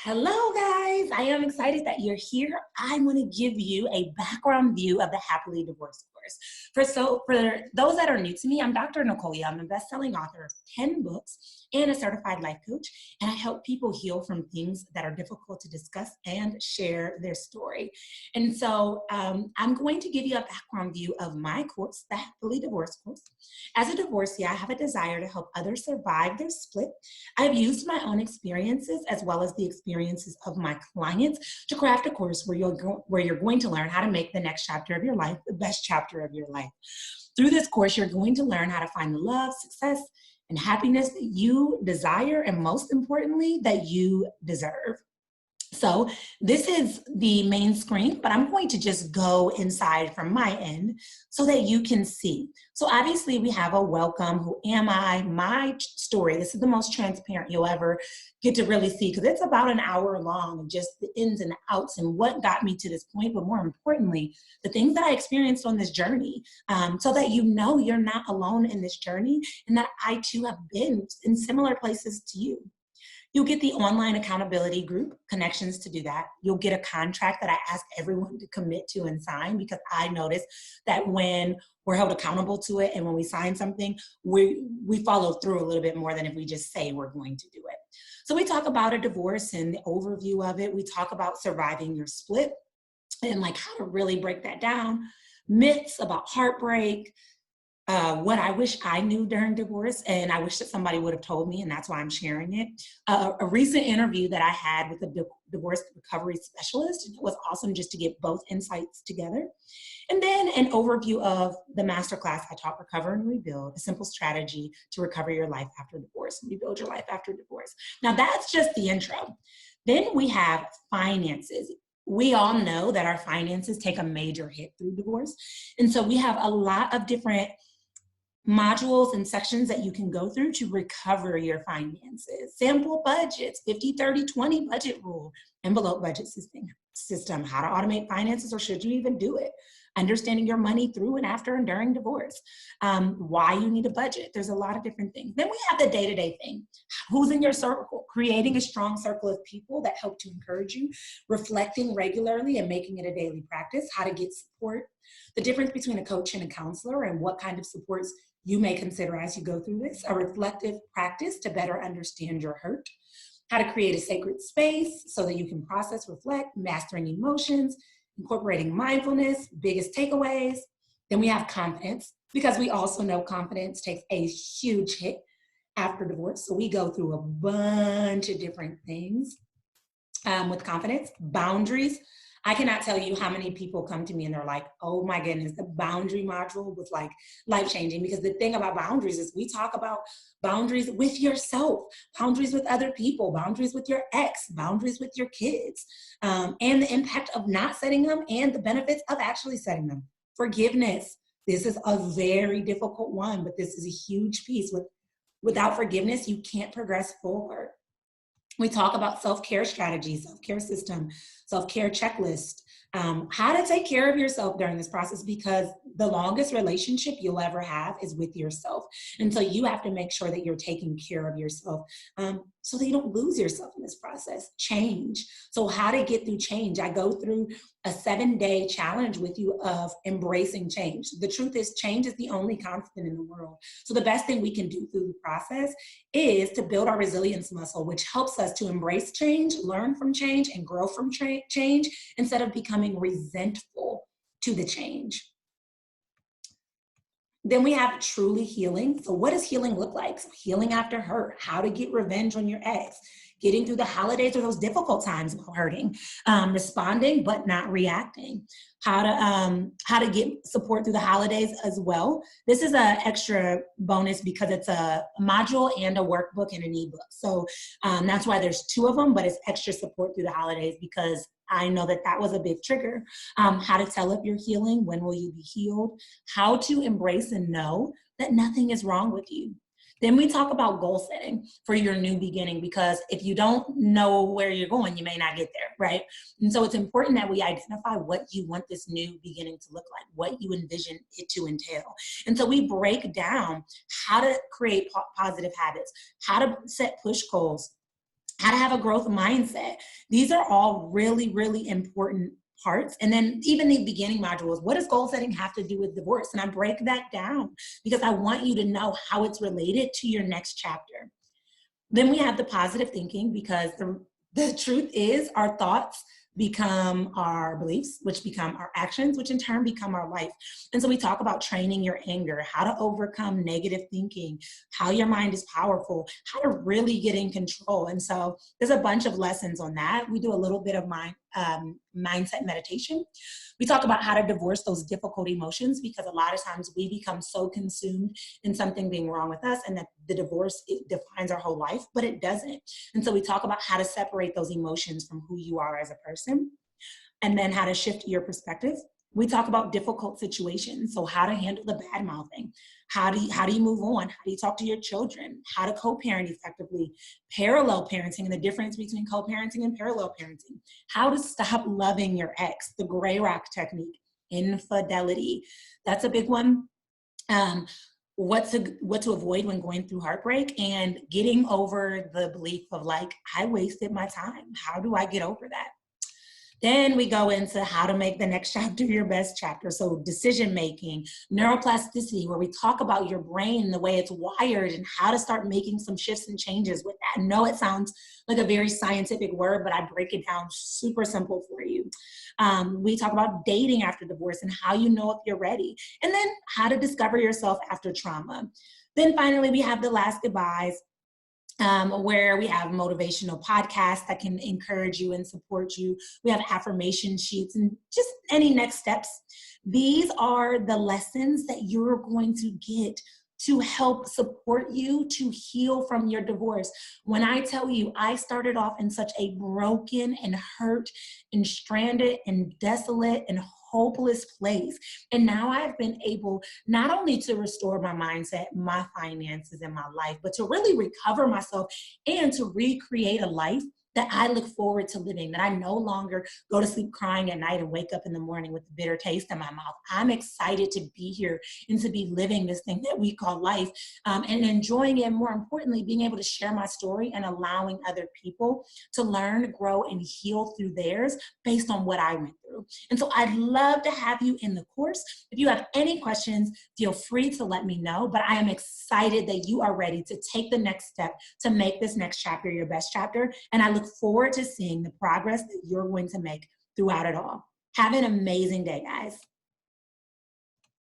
Hello, guys. I am excited that you're here. I want to give you a background view of the Happily Divorced course. For those that are new to me, I'm Dr. Nicole. I'm a best-selling author of 10 books and a certified life coach, and I help people heal from things that are difficult to discuss and share their story. And so I'm going to give you a background view of my course, the Happily Divorced course. As a divorcee, I have a desire to help others survive their split. I've used my own experiences as well as the experiences of my clients to craft a course where you're going to learn how to make the next chapter of your life the best chapter of your life. Through this course, you're going to learn how to find the love, success, and happiness that you desire, and most importantly, that you deserve. So this is the main screen, but I'm going to just go inside from my end so that you can see. So obviously we have a welcome, who am I, my story. This is the most transparent you'll ever get to really see, because it's about an hour long and just the ins and outs and what got me to this point, but more importantly, the things that I experienced on this journey, so that you know you're not alone in this journey and that I too have been in similar places to you. You'll get the online accountability group connections to do that. You'll get a contract that I ask everyone to commit to and sign, because I notice that when we're held accountable to it and when we sign something, we follow through a little bit more than if we just say we're going to do it. So we talk about a divorce and the overview of it. We talk about surviving your split and like how to really break that down. Myths about heartbreak, what I wish I knew during divorce, and I wish that somebody would have told me, and that's why I'm sharing it. A recent interview that I had with a divorce recovery specialist, and it was awesome just to get both insights together. And then an overview of the masterclass I taught, Recover and Rebuild, a simple strategy to recover your life after divorce and rebuild your life after divorce. Now that's just the intro. Then we have finances. We all know that our finances take a major hit through divorce. And so we have a lot of different modules and sections that you can go through to recover your finances. Sample budgets, 50-30-20 budget rule, envelope budget system, how to automate finances, or should you even do it? Understanding your money through and after and during divorce, why you need a budget. There's a lot of different things. Then we have the day-to-day thing. Who's in your circle? Creating a strong circle of people that help to encourage you, reflecting regularly and making it a daily practice, how to get support, the difference between a coach and a counselor and what kind of supports you may consider as you go through this, a reflective practice to better understand your hurt, how to create a sacred space so that you can process, reflect, mastering emotions, incorporating mindfulness, biggest takeaways. Then we have confidence, because we also know confidence takes a huge hit after divorce. So we go through a bunch of different things with confidence. Boundaries. I cannot tell you how many people come to me and they're like, oh my goodness, the boundary module was like life-changing. Because the thing about boundaries is we talk about boundaries with yourself, boundaries with other people, boundaries with your ex, boundaries with your kids, and the impact of not setting them and the benefits of actually setting them. Forgiveness. This is a very difficult one, but this is a huge piece. Without forgiveness, you can't progress forward. We talk about self-care strategies, self-care system, self-care checklist, how to take care of yourself during this process, because the longest relationship you'll ever have is with yourself. And so you have to make sure that you're taking care of yourself so that you don't lose yourself in this process. Change. So how to get through change. I go through a 7-day challenge with you of embracing change. The truth is, change is the only constant in the world. So the best thing we can do through the process is to build our resilience muscle, which helps us to embrace change, learn from change, and grow from change instead of becoming resentful to the change. Then we have truly healing. So what does healing look like? So healing after hurt, how to get revenge on your ex, getting through the holidays or those difficult times of hurting, responding but not reacting, how to get support through the holidays as well. This is an extra bonus because it's a module and a workbook and an ebook. So that's why there's 2 of them, but it's extra support through the holidays because I know that that was a big trigger. How to tell if you're healing, when will you be healed, how to embrace and know that nothing is wrong with you. Then we talk about goal setting for your new beginning, because if you don't know where you're going, you may not get there, right? And so it's important that we identify what you want this new beginning to look like, what you envision it to entail. And so we break down how to create positive habits, how to set push goals, how to have a growth mindset. These are all really, really important parts. And then even the beginning modules, what does goal setting have to do with divorce? And I break that down because I want you to know how it's related to your next chapter. Then we have the positive thinking, because the truth is our thoughts become our beliefs, which become our actions, which in turn become our life. And so we talk about training your anger, how to overcome negative thinking, how your mind is powerful, how to really get in control. And so there's a bunch of lessons on that. We do a little bit of mindset meditation. We talk about how to divorce those difficult emotions, because a lot of times we become so consumed in something being wrong with us, and that the divorce, it defines our whole life, but it doesn't. And so we talk about how to separate those emotions from who you are as a person, and then how to shift your perspective. We talk about difficult situations, so how to handle the bad mouthing, how do you move on, how do you talk to your children, how to co-parent effectively, parallel parenting and the difference between co-parenting and parallel parenting, how to stop loving your ex, the gray rock technique, infidelity, that's a big one. What to avoid when going through heartbreak, and getting over the belief of like, I wasted my time. How do I get over that? Then we go into how to make the next chapter your best chapter. So decision making, neuroplasticity, where we talk about your brain, the way it's wired, and how to start making some shifts and changes with that. I know it sounds like a very scientific word, but I break it down super simple for you. We talk about dating after divorce and how you know if you're ready, and then how to discover yourself after trauma. Then finally, we have the last goodbyes, where we have motivational podcasts that can encourage you and support you. We have affirmation sheets and just any next steps. These are the lessons that you're going to get to help support you to heal from your divorce. When I tell you, I started off in such a broken and hurt and stranded and desolate and hopeless place. And now I've been able not only to restore my mindset, my finances, and my life, but to really recover myself and to recreate a life that I look forward to living, that I no longer go to sleep crying at night and wake up in the morning with a bitter taste in my mouth. I'm excited to be here and to be living this thing that we call life, and enjoying it. More importantly, being able to share my story and allowing other people to learn, grow, and heal through theirs based on what I went through. And so I'd love to have you in the course. If you have any questions, feel free to let me know, but I am excited that you are ready to take the next step to make this next chapter your best chapter. And I look forward to seeing the progress that you're going to make throughout it all. Have an amazing day, guys.